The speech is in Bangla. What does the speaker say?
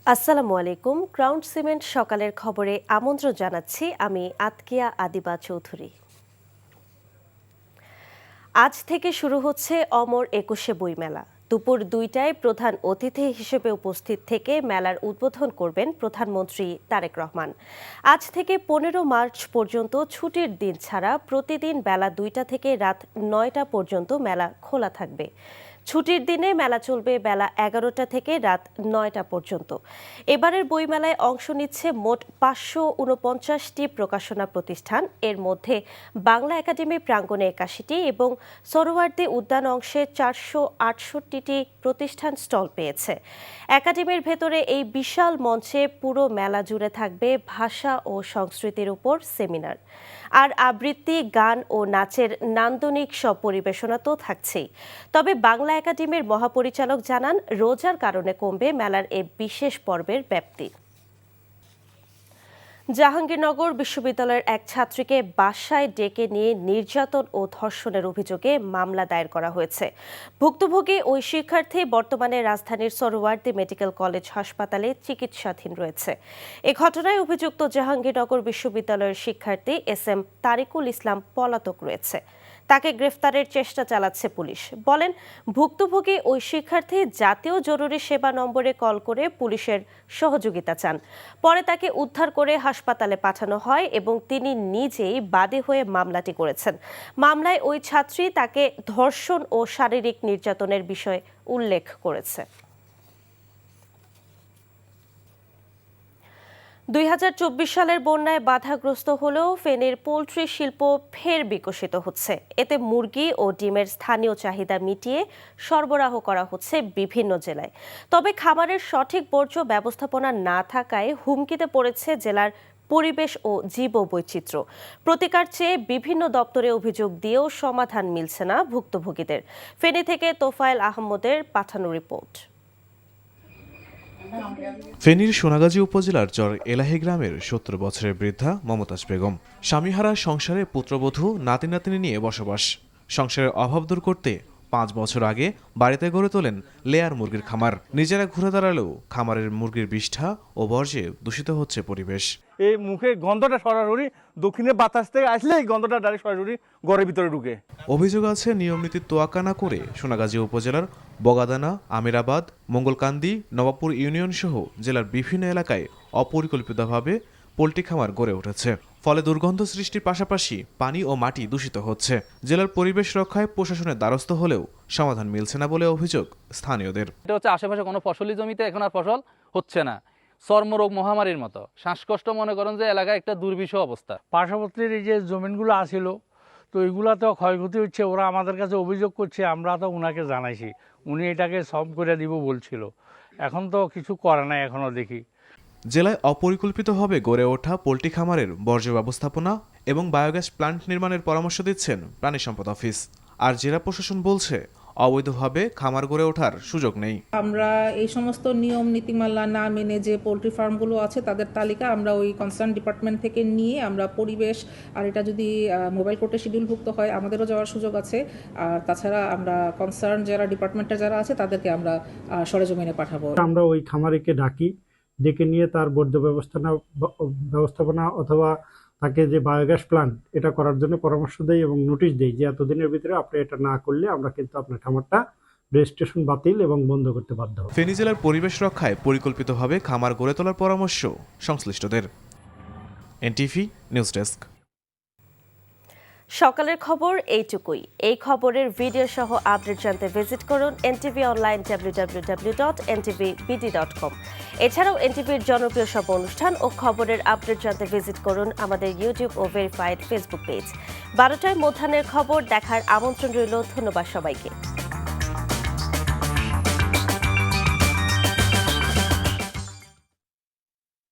আসসালামু আলাইকুম। ক্রাউন সিমেন্ট সকালের খবরে আমন্ত্রণ জানাচ্ছি আমি আতকিয়া আদিবা চৌধুরী। আজ থেকে শুরু হচ্ছে অমর ২১শে বইমেলা। দুপুর ২টায় প্রধান অতিথি হিসেবে উপস্থিত থেকে মেলার উদ্বোধন করবেন প্রধানমন্ত্রী তারেক রহমান। আজ থেকে ১৫ মার্চ পর্যন্ত ছুটির দিন ছাড়া প্রতিদিন বেলা ২টা থেকে রাত ৯টা পর্যন্ত মেলা খোলা থাকবে। ছুটির দিনে মেলা চলবে বেলা ১১টা থেকে রাত ৯টা পর্যন্ত। এবারের বইমেলায় অংশ নিচ্ছে মোট ৫৪৯টি প্রকাশনা প্রতিষ্ঠান। এর মধ্যে বাংলা একাডেমি প্রাঙ্গণে ৮১টি এবং সোহরাওয়ার্দী উদ্যান অংশে ৪৬৮টি প্রতিষ্ঠান স্টল পেয়েছে। একাডেমির ভেতরে এই বিশাল মঞ্চে পুরো মেলা জুড়ে থাকবে ভাষা ও সংস্কৃতির উপর সেমিনার, আর আবৃত্তি, গান ও নাচের নান্দনিক সব পরিবেশনা তো থাকছেই। তবে বাংলা একাডেমির মহাপরিচালক জানান, রোজার কারণে কমবে মেলার এই বিশেষ পর্বের ব্যাপ্তি। জাহাঙ্গীরনগর বিশ্ববিদ্যালয়ের এক ছাত্রীকে বাসায় ডেকে নিয়ে নির্যাতন ও ধর্ষণের অভিযোগে মামলা দায়ের করা হয়েছে। ভুক্তভোগী ওই শিক্ষার্থী বর্তমানে রাজধানীর সোহরাওয়ার্দী মেডিকেল কলেজ হাসপাতালে চিকিৎসাধীন রয়েছে। এ ঘটনায় অভিযুক্ত জাহাঙ্গীরনগর বিশ্ববিদ্যালয়ের শিক্ষার্থী এস.এম. তারিকুল ইসলাম পলাতক রয়েছে। তাকে গ্রেফতারের চেষ্টা চালাচ্ছে পুলিশ। বলেন, ভুক্তভোগী ওই শিক্ষার্থী জাতীয় জরুরি সেবা নম্বরে কল করে পুলিশের সহযোগিতা চান। পরে তাকে উদ্ধার করে হাসপাতালে পাঠানো হয় এবং তিনি নিজেই বাদী হয়ে মামলাটি করেছেন। মামলায় ওই ছাত্রী তাকে ধর্ষণ ও শারীরিক নির্যাতনের বিষয় উল্লেখ করেছে। ২০২৪ সালের বন্যায় বাধাগ্রস্ত হলেও ফেনীর পোল্ট্রি শিল্প ফের বিকশিত হচ্ছে। এতে মুরগি ও ডিমের স্থানীয় চাহিদা মিটিয়ে সরবরাহ করা হচ্ছে বিভিন্ন জেলায়। তবে খামারের সঠিক বর্জ্য ব্যবস্থাপনা না থাকায় হুমকিতে পড়েছে জেলার পরিবেশ ও জীববৈচিত্র্য। প্রতিকার চেয়ে বিভিন্ন দপ্তরে অভিযোগ দিয়েও সমাধান মিলছে না ভুক্তভোগীদের। ফেনী থেকে তোফায়েল আহমদের পাঠানো রিপোর্ট। ফেনীর সোনাগাজী উপজেলার চর এলাহি গ্রামের ৭০ বছরের বৃদ্ধা মমতাজ বেগম। স্বামীহারা সংসারে পুত্রবধূ নাতি নাতনি নিয়ে বসবাস। সংসারের অভাব দূর করতে ৫ বছর আগে বাড়িতে গড়ে তোলেন লেয়ার মুরগির খামার। নিজেরা ঘুরে দাঁড়ালেও খামারের মুরগির বিষ্ঠা ও বর্জ্যে দূষিত হচ্ছে পরিবেশ। এই মুখে গন্ধটা সরাসরি দক্ষিণে বাতাস থেকে আসলে এই গন্ধটা ডাইরেক্ট সরাসরি ঘরের ভিতরে ঢুকে। অভিযোগ আছে নিয়মনীতি তোয়াক্কা না করে সোনাগাজী উপজেলার বগাদানা, আমিরাবাদ, মঙ্গলকান্দি, নবাবপুর ইউনিয়ন সহ জেলার বিভিন্ন এলাকায় অপরিকল্পিতভাবে পোল্ট্রি খামার গড়ে উঠেছে। ফলে দুর্গন্ধ সৃষ্টির পাশাপাশি পানি ও মাটি দূষিত হচ্ছে। জেলার পরিবেশ রক্ষায় প্রশাসনের দ্বারস্থ হলেও সমাধান মিলছে না বলে অভিযোগ স্থানীয়দের। এটা হচ্ছে আশেপাশে কোনো ফসলি জমিতে এখন আর ফসল হচ্ছে না। চর্মরোগ মহামারীর মতো শ্বাসকষ্ট, মনে করেন যে এলাকায় একটা দুর্বিষহ অবস্থা। পার্শ্ববর্তীর এই যে জমিনগুলো আসিল, তো এইগুলাতেও ক্ষয়ক্ষতি হচ্ছে। ওরা আমাদের কাছে অভিযোগ করছে, আমরা তো ওনাকে জানাইছি, উনি এটাকে সলভ করে দিব বলছিল। এখন তো কিছু করে নাই এখনো দেখি। জেলায় অপরিকল্পিতভাবে গড়ে ওঠা পোল্ট্রি খামারের বর্জ্য ব্যবস্থাপনা এবং বায়োগ্যাস প্লান্ট নির্মাণের পরামর্শ দিচ্ছেন প্রাণী সম্পদ অফিস। আর জেলা প্রশাসন বলছে, অবৈধভাবে খামার গড়ে ওঠার সুযোগ নেই। আমরা এই সমস্ত নিয়ম নীতিমালা না মেনে যে পোল্ট্রি ফার্মগুলো আছে তাদের তালিকা আমরা ওই কনসার্ন ডিপার্টমেন্ট থেকে নিয়ে আমরা পরিবেশ, আর এটা যদি মোবাইল কোর্টে শিডিউলভুক্ত হয় আমাদেরও যাওয়ার সুযোগ আছে। আর তাছাড়া আমরা কনসার্ন যারা ডিপার্টমেন্টের যারা আছে তাদেরকে আমরা সরেজমিনে পাঠাবো। আমরা ওই খামারিকে ডেকে নিয়ে তার বর্জ্য ব্যবস্থাপনা অথবা তাকে যে বায়োগ্যাস প্লান্ট এটা করার জন্য পরামর্শ দেই এবং নোটিশ দেই যে এতদিনের ভিতরে আপনি এটা না করলে আমরা কিন্তু আপনার খামারটা রেজিস্ট্রেশন বাতিল এবং বন্ধ করতে বাধ্য হব। ফেনী জেলার পরিবেশ রক্ষায় পরিকল্পিতভাবে খামার গড়ে তোলার পরামর্শ সংশ্লিষ্টদের। NTV news desk. সকালের খবর এইটুকুই। এই খবরের ভিডিও সহ আপডেট জানতে ভিজিট করুন এনটিভি অনলাইন www.ntvbd.com। এছাড়াও এনটিভির জনপ্রিয় সব অনুষ্ঠান ও খবরের আপডেট জানতে ভিজিট করুন আমাদের ইউটিউব ও ভেরিফাইড ফেসবুক পেজ। 12টায় মধ্যাহ্নের খবর দেখার আমন্ত্রণ রইল। ধন্যবাদ সবাইকে।